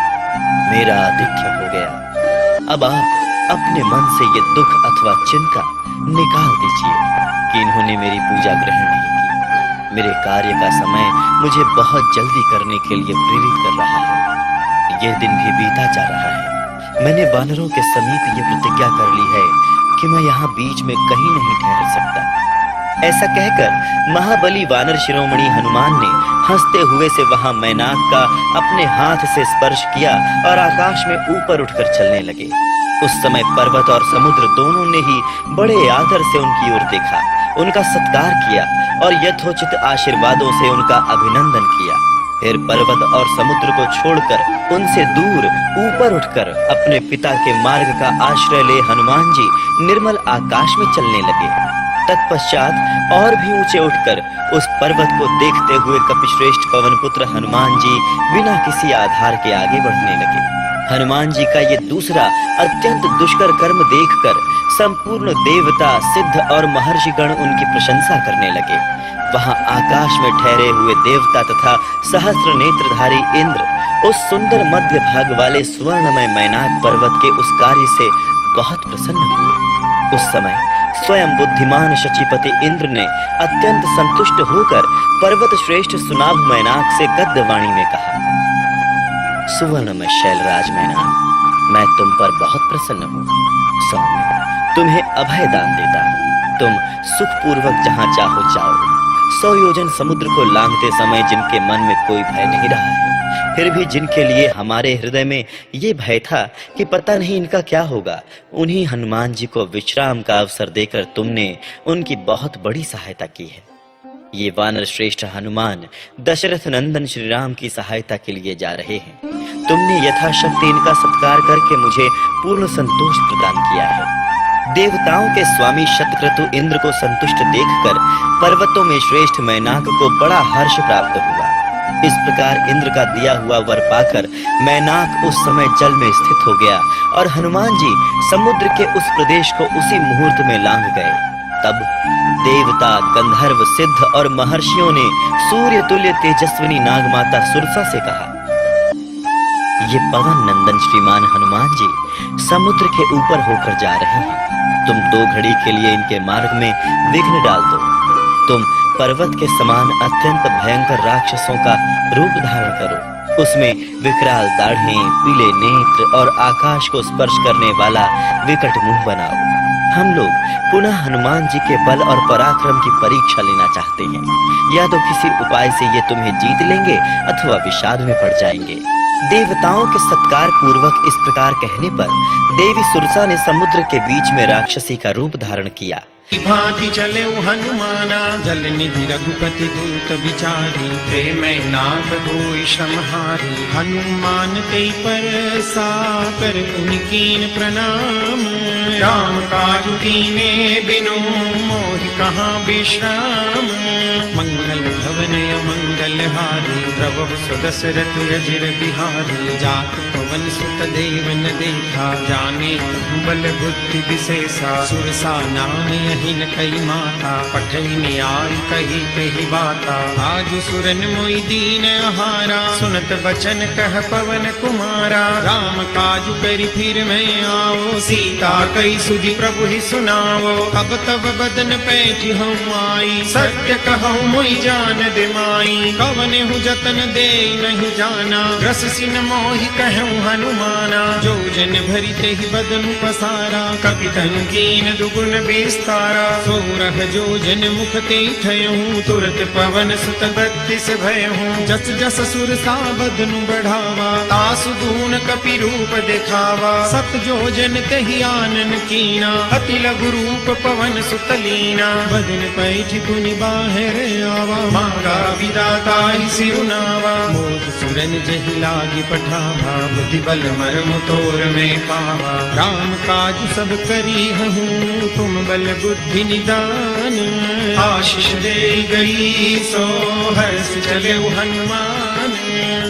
मेरा आतिथ्य हो गया। अब आप अपने मन से ये दुख अथवा चिंता निकाल दीजिए कि इन्होंने मेरी पूजा ग्रहण नहीं की। मेरे कार्य का समय मुझे बहुत जल्दी करने के लिए प्रेरित कर रहा है। यह दिन भी बीता जा रहा है। मैंने वानरों के समीप ये प्रतिज्ञा कर ली है कि मैं यहाँ बीच में कहीं नहीं ठहर सकता। ऐसा कहकर महाबली वानर शिरोमणि हनुमान ने हंसते हुए से वहां मैनाक का अपने हाथ से स्पर्श किया और आकाश में ऊपर उठकर चलने लगे। उस समय पर्वत और समुद्र दोनों ने ही बड़े आदर से उनकी ओर देखा, उनका सत्कार किया और यथोचित आशीर्वादों से उनका अभिनंदन किया। फिर पर्वत और समुद्र को छोड़कर उनसे दूर ऊपर उठकर अपने पिता के मार्ग का आश्रय ले हनुमान जी निर्मल आकाश में चलने लगे। तत्पश्चात और भी ऊंचे उठकर उस पर्वत को देखते हुए कपिश्रेष्ठ पवन पुत्र हनुमान जी बिना किसी आधार के आगे बढ़ने लगे। हनुमान जी का ये दूसरा अत्यंत दुष्कर कर्म देखकर संपूर्ण देवता, सिद्ध और महर्षिगण उनकी प्रशंसा करने लगे। वहां आकाश में ठहरे हुए देवता तथा सहस्त्र नेत्रधारी इंद्र उस सुंदर मध्य भाग वाले स्वर्णमय मैनाक पर्वत के उस कार्य से बहुत प्रसन्न हुए। उस समय स्वयं बुद्धिमान शचीपति इंद्र ने अत्यंत संतुष्ट होकर पर्वत श्रेष्ठ सुनाभ मैनाक से गद्य वाणी में कहा, सुवर्णमय शैलराज मैनाक, मैं तुम पर बहुत प्रसन्न हूँ। सौम्य, तुम्हें अभय दान देता हूँ। तुम सुखपूर्वक जहां चाहो जाओ। 100 योजन समुद्र को लांघते समय जिनके मन में कोई भय नहीं रहा है, फिर भी जिनके लिए हमारे हृदय में ये भय था कि पता नहीं इनका क्या होगा, उन्हीं हनुमान जी को विश्राम का अवसर देकर तुमने उनकी बहुत बड़ी सहायता की है। ये वानर श्रेष्ठ हनुमान दशरथ नंदन श्री राम की सहायता के लिए जा रहे हैं। तुमने यथाशक्ति इनका सत्कार करके मुझे पूर्ण संतोष प्रदान किया है। देवताओं के स्वामी शतक्रतु इंद्र को संतुष्ट देखकर पर्वतों में श्रेष्ठ मैनाक को बड़ा हर्ष प्राप्त हुआ। इस प्रकार इंद्र का दिया हुआ वर पाकर मैनाक उस समय जल में स्थित हो गया और हनुमान जी समुद्र के उस प्रदेश को उसी मुहूर्त में लांघ गए। तब देवता, गंधर्व, सिद्ध और महर्षियों ने सूर्य तुल्य तेजस्विनी नागमाता सुरसा से कहा, ये पवन नंदन श्रीमान हनुमान जी समुद्र के ऊपर होकर जा रहे हैं। तुम 2 घड़ी के लिए इनके मार्ग में विघ्न डाल दो। तुम पर्वत के समान अत्यंत भयंकर राक्षसों का रूप धारण करो। उसमें विकराल दाढ़ें, पीले नेत्र और आकाश को स्पर्श करने वाला विकट मुंह बनाओ। हम लोग पुनः हनुमान जी के बल और पराक्रम की परीक्षा लेना चाहते हैं। या तो किसी उपाय से ये तुम्हें जीत लेंगे अथवा विषाद में पड़ जाएंगे। देवताओं के सत्कार पूर्वक इस प्रकार कहने पर देवी सुरसा ने समुद्र के बीच में राक्षसी का रूप धारण किया। भांति चले हनुमाना जल निधि रघुपति दूत विचारी, प्रेम नाग होई श्रमहारी। हनुमान ते पर साकर उनकीन प्रणाम, राम काज कीने बिनु मोहि कहाँ विश्राम। मंगल भवन मंगल हारी, प्रभु सुदशरथ अजिर बिहारी। जात पवन सुत देवन देखा, जाने बल बुद्धि विशेषा। सुरसा नाम यहीन कई माता, पठई न्याय कही कही बाता। आज सुरन मोई दीन आहारा, सुनत बचन कह पवन कुमारा। राम काज करी फिर मैं आओ, सीता कई सुधि प्रभु ही सुनाओ। अब तब बदन पैठ हम आई, सत्य कहूँ मोई जान दे माई। कवन हूँ जतन दे नहीं जाना, रस सिन मोहि कहूँ हनुमाना। जो जन भरी ते ही बदन पसारा, कपि तनु कीन दुगुन विस्तारा। सोरह जो जन मुख ते ठयहूँ, तुरत पवन सुत 32 भयहूँ। जस जस सुरसा बदनु बढ़ावा, तासु गुण कपि रूप दिखावा। सत जो जन तहि आनन कीना, अति लघु रूप पवन सुत लीना। बदन पैठ पुनि बाहर आवा, मांगा विदाता ही सिरुनावा। मोद सुरन जहि लागी पठावा, बुद्धि बल मर्म तोर में पावा। राम काज सब करी हूँ, तुम बल बुद्धि निदान। आशीष दे गई सो हर्ष चले हनुमान।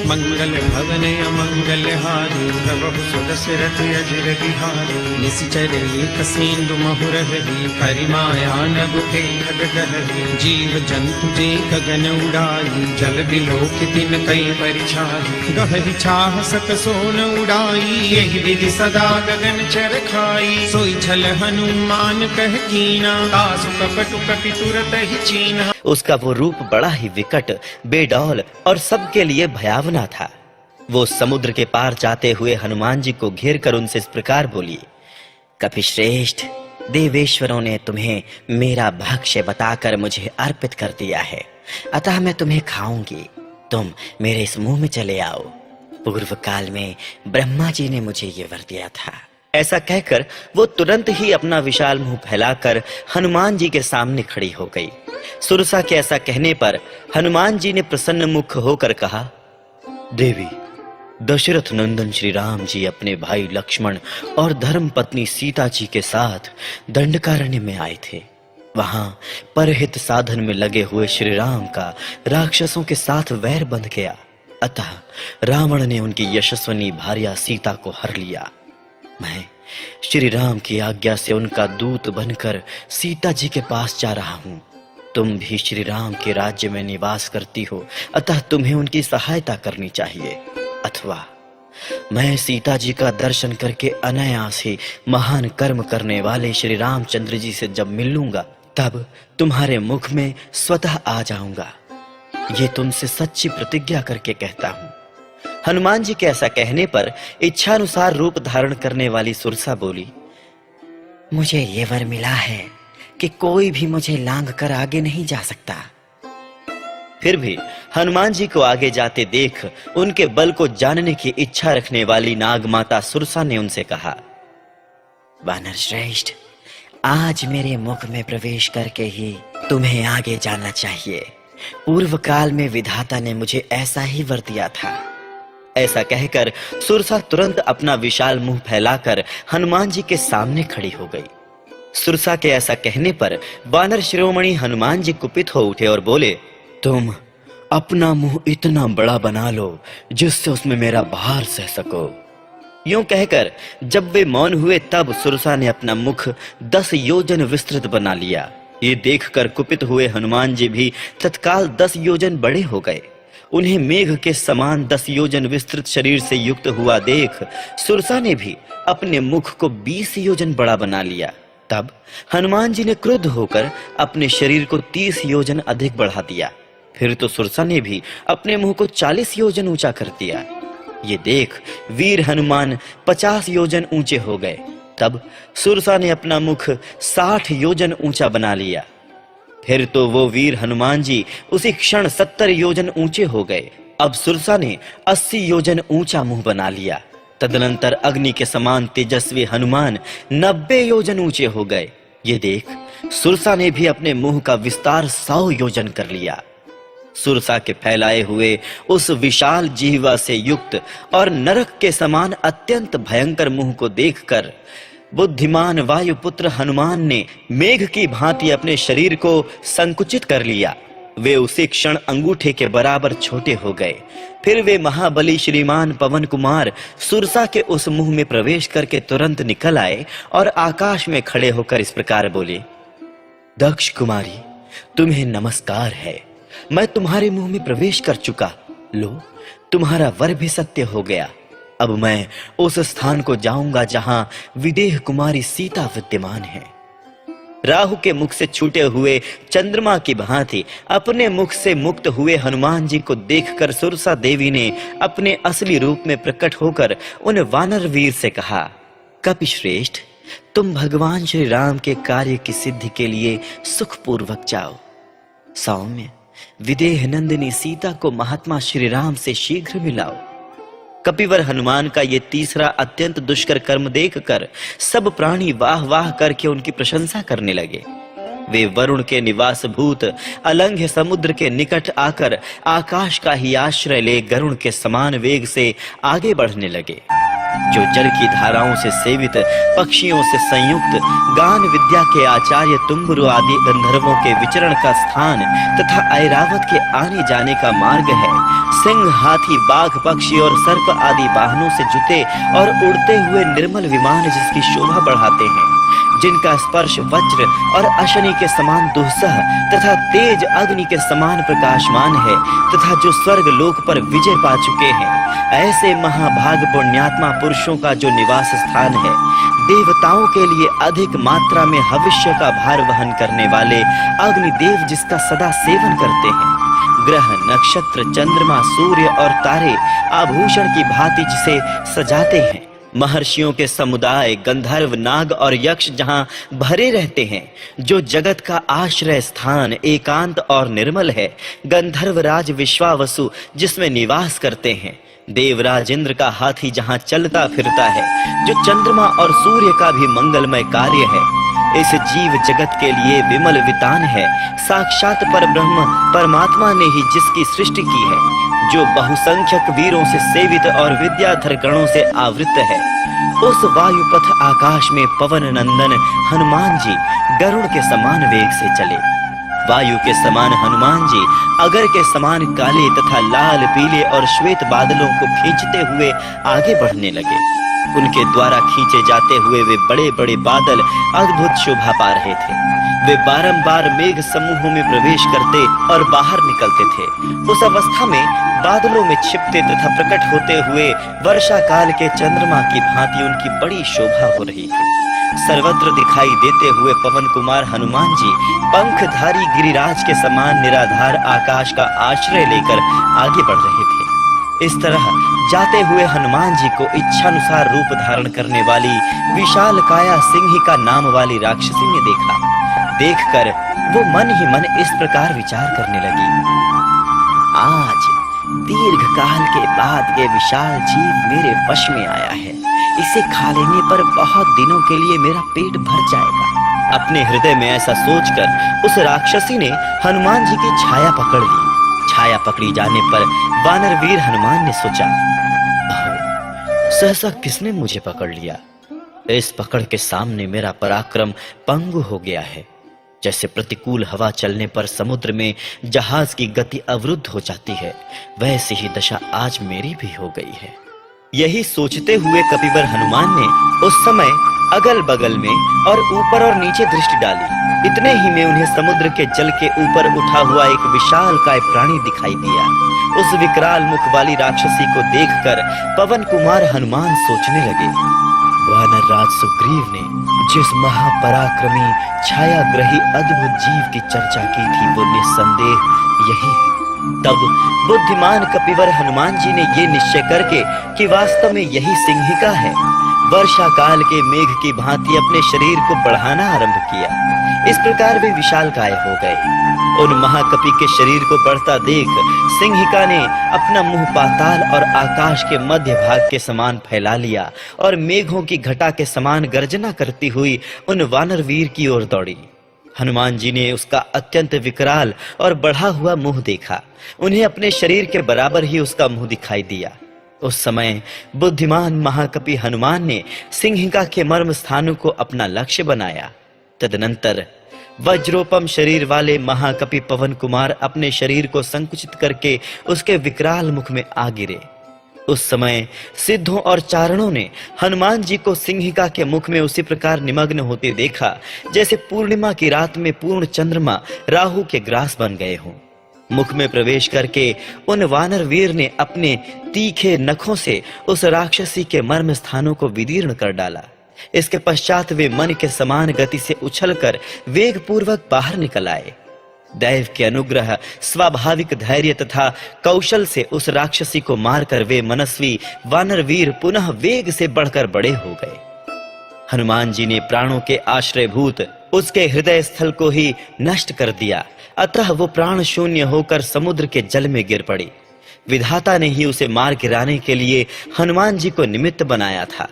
मंगल भवन अमंगल हारी, प्रभु सुदशरथ अजिर बिहारी। निश्चर एक सेंदु महुरहरी, परिमाया नभुके खगगहरी। जीव जंतु जे गगन उड़ाई, जल बिलोक दिन कई परिछाई। गहरी छाह सक सोन उड़ाई, यही विधि सदा गगन चर खाई। सोई छल हनुमान कह कीना, तासु कपटु कपि तुरत ही चीना। उसका वो रूप बड़ा ही विकट, बेडौल और सबके लिए भयावना था। वो समुद्र के पार जाते हुए हनुमान जी को घेर कर उनसे इस प्रकार बोली, कपिश्रेष्ठ, देवेश्वरों ने तुम्हें मेरा भक्ष्य बताकर मुझे अर्पित कर दिया है, अतः मैं तुम्हें खाऊंगी। तुम मेरे इस मुंह में चले आओ। पूर्व काल में ब्रह्मा जी ने मुझे ये वर दिया था। ऐसा कहकर वो तुरंत ही अपना विशाल मुंह फैलाकर हनुमान जी के सामने खड़ी हो गई। सुरसा के ऐसा कहने पर हनुमान जी ने प्रसन्न मुख होकर कहा, देवी, दशरथ नंदन श्री राम जी अपने भाई लक्ष्मण और धर्म पत्नी सीता जी के साथ दंडकारण्य में आए थे। वहां परहित साधन में लगे हुए श्री राम का राक्षसों के साथ वैर बंध गया, अतः रावण ने उनकी यशस्वनी भार्या सीता को हर लिया। मैं श्री राम की आज्ञा से उनका दूत बनकर सीता जी के पास जा रहा हूँ। तुम भी श्री राम के राज्य में निवास करती हो, अतः तुम्हें उनकी सहायता करनी चाहिए। अथवा मैं सीता जी का दर्शन करके अनायास ही महान कर्म करने वाले श्री रामचंद्र जी से जब मिल लूंगा, तब तुम्हारे मुख में स्वतः आ जाऊंगा। ये तुमसे सच्ची प्रतिज्ञा करके कहता हूँ। हनुमान जी के ऐसा कहने पर इच्छानुसार रूप धारण करने वाली सुरसा बोली, मुझे ये वर मिला है कि कोई भी मुझे लांघ कर आगे नहीं जा सकता। फिर भी हनुमान जी को आगे जाते देख उनके बल को जानने की इच्छा रखने वाली नाग माता सुरसा ने उनसे कहा, वानर श्रेष्ठ, आज मेरे मुख में प्रवेश करके ही तुम्हें आगे जाना चाहिए। पूर्व काल में विधाता ने मुझे ऐसा ही वर दिया था। ऐसा कहकर सुरसा तुरंत अपना विशाल मुंह फैलाकर हनुमान जी के सामने खड़ी हो गई। सुरसा के ऐसा कहने पर वानर शिरोमणि हनुमान जी कुपित हो उठे और बोले, तुम अपना मुंह इतना बड़ा बना लो जिससे उसमें मेरा भार सह सको। यूं कहकर जब वे मौन हुए तब सुरसा ने अपना मुख 10 योजन विस्तृत बना लिया। ये देखकर कुपित हुए हनुमान जी भी तत्काल 10 योजन बड़े हो गए। उन्हें मेघ के समान 10 योजन विस्तृत शरीर से युक्त हुआ देख सुरसा ने भी अपने मुख को 20 योजन बड़ा बना लिया। तब हनुमान जी ने क्रुद्ध होकर अपने शरीर को 30 योजन अधिक बढ़ा दिया। फिर तो सुरसा ने भी अपने मुंह को 40 योजन ऊंचा कर दिया। ये देख वीर हनुमान 50 योजन ऊंचे हो गए। तब सुरसा ने अपना मुख 60 योजन ऊंचा बना लिया। फिर तो वो वीर हनुमान जी उसी क्षण 70 योजन ऊंचे हो गए। अब सुरसा ने 80 योजन ऊंचा मुंह बना लिया। तदनंतर अग्नि के समान तेजस्वी हनुमान 90 योजन ऊंचे हो गए। ये देख सुरसा ने भी अपने मुंह का विस्तार 100 योजन कर लिया। सुरसा के फैलाए हुए उस विशाल जिह्वा से युक्त और नरक के समान अत्यंत भयंकर मुंह को देखकर बुद्धिमान वायुपुत्र हनुमान ने मेघ की भांति अपने शरीर को संकुचित कर लिया। वे उसी क्षण अंगूठे के बराबर छोटे हो गए। फिर वे महाबली श्रीमान पवन कुमार सुरसा के उस मुंह में प्रवेश करके तुरंत निकल आए और आकाश में खड़े होकर इस प्रकार बोले, दक्ष कुमारी, तुम्हें नमस्कार है। मैं तुम्हारे मुंह में प्रवेश कर चुका। लो, तुम्हारा वर भी सत्य हो गया। अब मैं उस स्थान को जाऊंगा जहां विदेह कुमारी सीता विद्यमान है। राहु के मुख से छूटे हुए चंद्रमा की भांति अपने मुख से मुक्त हुए हनुमान जी को देखकर सुरसा देवी ने अपने असली रूप में प्रकट होकर उन वानर वीर से कहा, कपिश्रेष्ठ, तुम भगवान श्री राम के कार्य की सिद्धि के लिए सुखपूर्वक जाओ। सौम्य, विदेह नंदिनी सीता को महात्मा श्री राम से शीघ्र मिलाओ। कपिवर हनुमान का ये तीसरा अत्यंत दुष्कर कर्म देखकर सब प्राणी वाह वाह करके उनकी प्रशंसा करने लगे। वे वरुण के निवास भूत अलंघ्य समुद्र के निकट आकर आकाश का ही आश्रय ले गरुण के समान वेग से आगे बढ़ने लगे। जो जल की धाराओं से सेवित, पक्षियों से संयुक्त, गान विद्या के आचार्य तुम्बुरु आदि गंधर्वों के विचरण का स्थान तथा ऐरावत के आने जाने का मार्ग है। सिंह, हाथी, बाघ, पक्षी और सर्प आदि वाहनों से जुते और उड़ते हुए निर्मल विमान जिसकी शोभा बढ़ाते हैं, जिनका स्पर्श वज्र और अशनि के समान दुस्सह तथा तेज अग्नि के समान प्रकाशमान है तथा जो स्वर्ग लोक पर विजय पा चुके हैं, ऐसे महाभाग पुण्यात्मा पुरुषों का जो निवास स्थान है, देवताओं के लिए अधिक मात्रा में हविष्य का भार वहन करने वाले अग्निदेव जिसका सदा सेवन करते हैं, ग्रह, नक्षत्र, चंद्रमा, सूर्य और तारे आभूषण की भांति जिसे सजाते हैं, महर्षियों के समुदाय, गंधर्व, नाग और यक्ष जहां भरे रहते हैं, जो जगत का आश्रय स्थान एकांत और निर्मल है, गंधर्वराज विश्वावसु जिसमें निवास करते हैं, देवराज इंद्र का हाथी जहां चलता फिरता है, जो चंद्रमा और सूर्य का भी मंगलमय कार्य है, इस जीव जगत के लिए विमल वितान है, साक्षात परब्रह्म परमात्मा ने ही जिसकी सृष्टि की है, जो बहुसंख्यक वीरों से सेवित और विद्याधर गणों से आवृत है, उस वायुपथ आकाश में पवन नंदन हनुमान जी गरुड़ के समान वेग से चले। वायु के समान हनुमान जी अगर के समान काले तथा लाल, पीले और श्वेत बादलों को खींचते हुए आगे बढ़ने लगे। उनके द्वारा खींचे जाते हुए वे बड़े बड़े बादल अद्भुत शोभा पा रहे थे। वे बारंबार मेघ समूहों में प्रवेश करते और बाहर निकलते थे। उस अवस्था में बादलों में छिपते तथा प्रकट होते हुए वर्षा काल के चंद्रमा की भांति उनकी बड़ी शोभा हो रही थी। सर्वत्र दिखाई देते हुए पवन कुमार हनुमान जी पंखधारी गिरिराज के समान निराधार आकाश का आश्रय लेकर आगे बढ़ रहे थे। इस तरह जाते हुए हनुमान जी को इच्छानुसार रूप धारण करने वाली विशाल काया सिंहिका नाम वाली राक्षसी ने देखा। देखकर वो मन ही मन इस प्रकार विचार करने लगी, आज दीर्घ काल के बाद ये विशाल जीव मेरे वश में आया है। इसे खा लेने पर बहुत दिनों के लिए मेरा पेट भर जाएगा। अपने हृदय में ऐसा सोचकर उस राक्षसी ने हनुमान जी की छाया पकड़ ली। छाया पकड़ी जाने पर वानर वीर हनुमान ने सोचा, सहसा किसने मुझे पकड़ लिया? इस पकड़ के सामने मेरा पराक्रम पंगु हो गया है। जैसे प्रतिकूल हवा चलने पर समुद्र में जहाज की गति अवरुद्ध हो जाती है, वैसी ही दशा आज मेरी भी हो गई है। यही सोचते हुए कपिवर हनुमान ने उस समय अगल बगल में और ऊपर और नीचे दृष्टि डाली। इतने ही में उन्हें समुद्र के जल के ऊपर उठा हुआ एक विशालकाय प्राणी दिखाई दिया। उस विकराल मुख वाली राक्षसी को देखकर पवन कुमार हनुमान सोचने लगे, वानर राज सुग्रीव ने जिस महापराक्रमी छायाग्रही अद्भुत जीव की चर्चा की थी, वो निस्संदेह यही है। तब बुद्धिमान कपिवर हनुमान जी ने ये निश्चय करके कि वास्तव में यही सिंहिका है, वर्षा काल के मेघ की भांति अपने शरीर को बढ़ाना आरंभ किया। इस प्रकार वे विशालकाय हो गए। उन महाकपि के शरीर को बढ़ता देख सिंहिका ने अपना मुंह पाताल और आकाश के मध्य भाग के समान फैला लिया और मेघों की घटा के समान गर्जना करती हुई उन वानर वीर की ओर दौड़ी। हनुमान जी ने उसका अत्यंत विकराल और बढ़ा हुआ मुंह देखा। उन्हें अपने शरीर के बराबर ही उसका मुंह दिखाई दिया। उस समय बुद्धिमान महाकपि हनुमान ने सिंहिका के मर्म स्थानों को अपना लक्ष्य बनाया। तदनंतर वज्रोपम शरीर वाले महाकपि पवन कुमार अपने शरीर को संकुचित करके उसके विकराल मुख में आ गिरे। उस समय सिद्धों और चारणों ने हनुमान जी को सिंहिका के मुख में उसी प्रकार निमग्न होते देखा जैसे पूर्णिमा की रात में पूर्ण चंद्रमा राहु के ग्रास बन गए हों। मुख में प्रवेश करके उन वानर वीर ने अपने तीखे नखों से उस राक्षसी के मर्म स्थानों को विदीर्ण कर डाला। इसके पश्चात वे मन के समान गति से उछलकर वेग पूर्वक बाहर निकल आए। दैव के अनुग्रह, स्वाभाविक धैर्य तथा कौशल से उस राक्षसी को मारकर वे मनस्वी वानर वीर पुनः वेग से बढ़कर बड़े हो गए। हनुमान जी ने प्राणों के आश्रयभूत उसके हृदय स्थल को ही नष्ट कर दिया, अतः वो प्राण शून्य होकर समुद्र के जल में गिर पड़ी। विधाता ने ही उसे मार गिराने के लिए हनुमान जी को निमित्त बनाया था।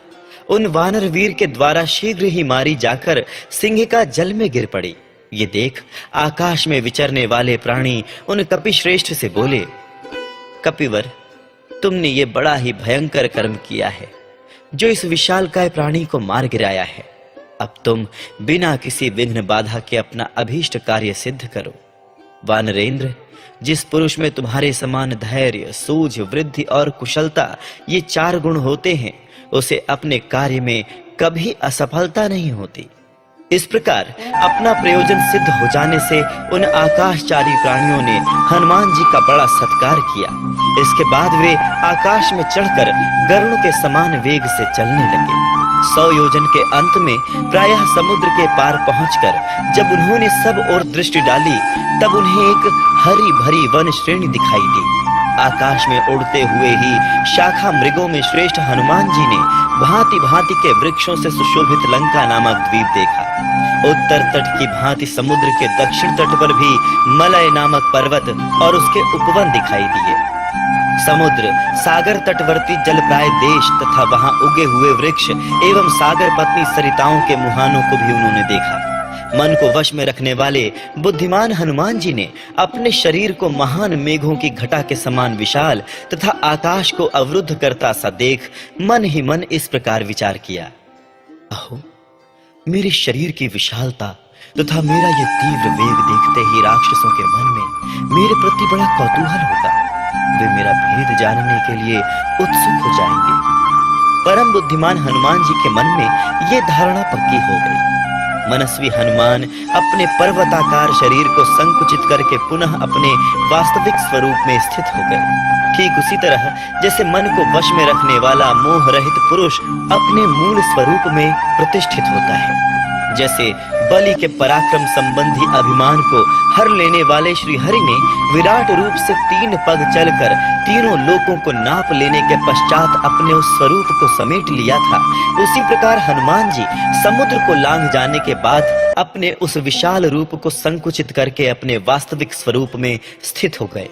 उन वानर वीर के द्वारा शीघ्र ही मारी जाकर सिंहिका जल में गिर पड़ी। ये देख आकाश में विचरने वाले प्राणी उन कपिश्रेष्ठ से बोले, कपिवर, तुमने ये बड़ा ही भयंकर कर्म किया है जो इस विशालकाय प्राणी को मार गिराया है। अब तुम बिना किसी विघ्न बाधा के अपना अभीष्ट कार्य सिद्ध करो। वानरेंद्र, जिस पुरुष में तुम्हारे समान धैर्य, सूझ, वृद्धि और कुशलता ये 4 गुण होते हैं, उसे अपने कार्य में कभी असफलता नहीं होती। इस प्रकार अपना प्रयोजन सिद्ध हो जाने से उन आकाशचारी प्राणियों ने हनुमान जी का बड़ा सत्कार किया। इसके बाद वे आकाश में चढ़कर गरुड़ के समान वेग से चलने लगे। 100 योजन के अंत में प्रायः समुद्र के पार पहुंचकर जब उन्होंने सब ओर दृष्टि डाली, तब उन्हें एक हरी भरी वन श्रेणी दिखाई दी। आकाश में उड़ते हुए ही शाखा मृगों में श्रेष्ठ हनुमान जी ने भांति भांति के वृक्षों से सुशोभित लंका नामक द्वीप देखा। उत्तर तट की भांति समुद्र के दक्षिण तट पर भी मलय नामक पर्वत और उसके उपवन दिखाई दिए। समुद्र, सागर तटवर्ती जलप्राय देश तथा वहां उगे हुए वृक्ष एवं सागर पत्नी सरिताओं के मुहानों को भी उन्होंने देखा। मन को वश में रखने वाले बुद्धिमान हनुमान जी ने अपने शरीर को महान मेघों की घटा के समान विशाल तथा आकाश को अवरुद्ध करता सा देख मन ही मन इस प्रकार विचार किया, अहो, मेरे शरीर की विशालता तथा मेरा ये तीव्र वेग देखते ही राक्षसों के मन में मेरे प्रति बड़ा कौतूहल होगा। वे मेरा भेद जानने के लिए उत्सुक हो जाएंगे। परम बुद्धिमान हनुमान जी के मन में ये धारणा पक्की हो गई। मनस्वी हनुमान अपने पर्वताकार शरीर को संकुचित करके पुनः अपने वास्तविक स्वरूप में स्थित हो गए। ठीक उसी तरह जैसे मन को वश में रखने वाला मोह रहित पुरुष अपने मूल स्वरूप में प्रतिष्ठित होता है, जैसे बलि के पराक्रम संबंधी अभिमान को हर लेने वाले श्री हरि ने विराट रूप से 3 पग चलकर तीनों लोकों को नाप लेने के पश्चात अपने उस स्वरूप को समेट लिया था, उसी प्रकार हनुमान जी समुद्र को लांघ जाने के बाद अपने उस विशाल रूप को संकुचित करके अपने वास्तविक स्वरूप में स्थित हो गए।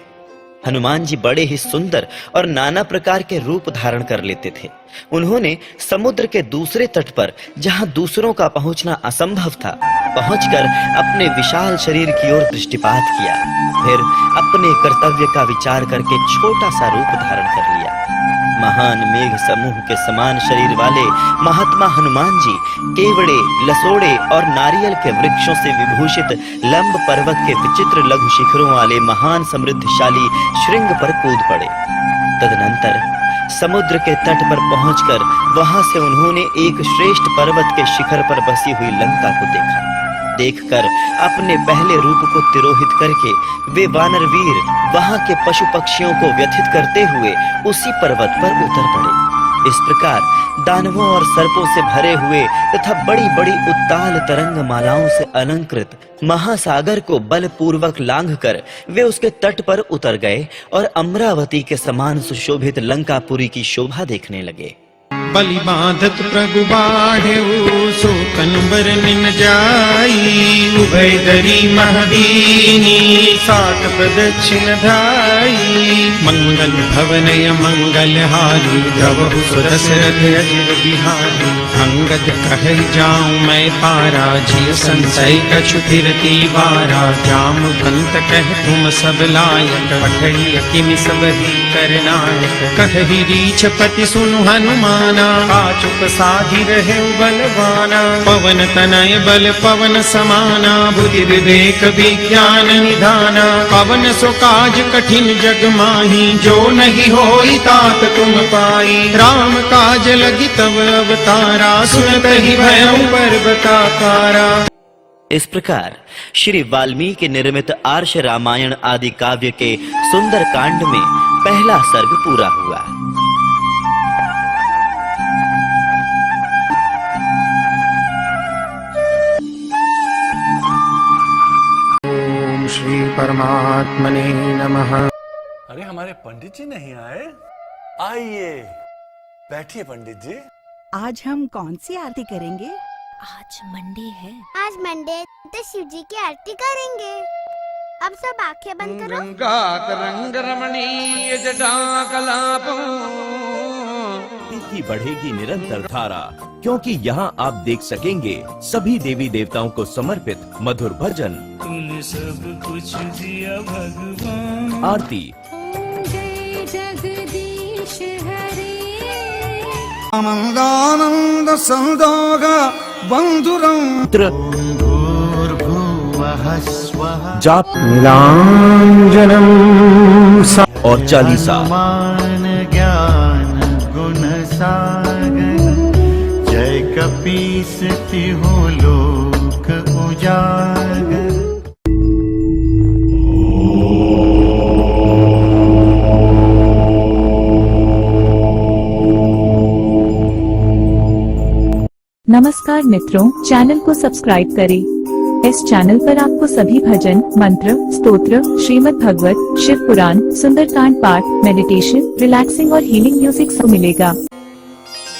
हनुमान जी बड़े ही सुंदर और नाना प्रकार के रूप धारण कर लेते थे। उन्होंने समुद्र के दूसरे तट पर, जहां दूसरों का पहुंचना असंभव था, पहुंचकर अपने विशाल शरीर की ओर दृष्टिपात किया। फिर अपने कर्तव्य का विचार करके छोटा सा रूप धारण कर लिया। महान मेघ समूह के समान शरीर वाले महात्मा हनुमान जी केवड़े, लसोड़े और नारियल के वृक्षों से विभूषित लंब पर्वत के विचित्र लघु शिखरों वाले महान समृद्धशाली श्रृंग पर कूद पड़े। तदनंतर समुद्र के तट पर पहुंचकर वहां से उन्होंने एक श्रेष्ठ पर्वत के शिखर पर बसी हुई लंका को देखा। देखकर अपने पहले रूप को तिरोहित करके वे वानर वीर वहां के पशु पक्षियों को व्यथित करते हुए उसी पर्वत पर उतर पड़े। इस प्रकार दानवों और सर्पों से भरे हुए तथा बड़ी बड़ी उत्ताल तरंग मालाओं से अलंकृत महासागर को बलपूर्वक लांघकर वे उसके तट पर उतर गए और अमरावती के समान सुशोभित लंकापुरी की शोभा देखने लगे। बलि बांधत प्रभु बाढ़ेऊ सोकन बरनिन जाई, उभय दरी महदीनी 60 प्रदक्षिण धाई। मंगल भवनय मंगल हारी, द्रवहु सुदशरथ अजिर बिहारी। अंगद कह जाऊं मैं पारा, जिय संशय कछु फिरती बारा। जामवंत कह तुम सब लायक, पठड़ी किमि सब ही करनायक। कहि रीछपति सुनु हनुमाना, चुप साधि रहे बलवाना। पवन तनय बल पवन समाना, बुद्धि विवेक विज्ञान निधाना। पवन सो काज कठिन जग माही, जो नहीं होई तात तुम पाई। राम काज लगी तब अवतारा, सुनत ही भयउ पर्वताकारा। इस प्रकार श्री वाल्मीकि निर्मित आर्ष रामायण आदि काव्य के सुंदर कांड में पहला सर्ग पूरा हुआ। श्री परमात्मने नमः। अरे हमारे पंडित जी नहीं आए? आइए बैठिए पंडित जी। आज हम कौन सी आरती करेंगे? आज मंडे है। आज मंडे तो शिव जी की आरती करेंगे। अब सब आंखें बंद करो। गंगात रंग रमणीय जटा कलापों की बढ़ेगी निरंतर धारा, क्योंकि यहाँ आप देख सकेंगे सभी देवी देवताओं को समर्पित मधुर भजन। तूने सब कुछ दिया भगवान। आरती जय जगदीश हरे। आनंदानंद संदोग बंधुरं जाप नीलांजनम और चालीसा। ज्ञान गुण सागर, जय कपीस तिहु लोक उजागर। नमस्कार मित्रों, चैनल को सब्सक्राइब करें। इस चैनल पर आपको सभी भजन, मंत्र, स्तोत्र, श्रीमद् भागवत, शिव पुराण, सुंदरकांड पाठ, मेडिटेशन, रिलैक्सिंग और हीलिंग म्यूजिक सब मिलेगा।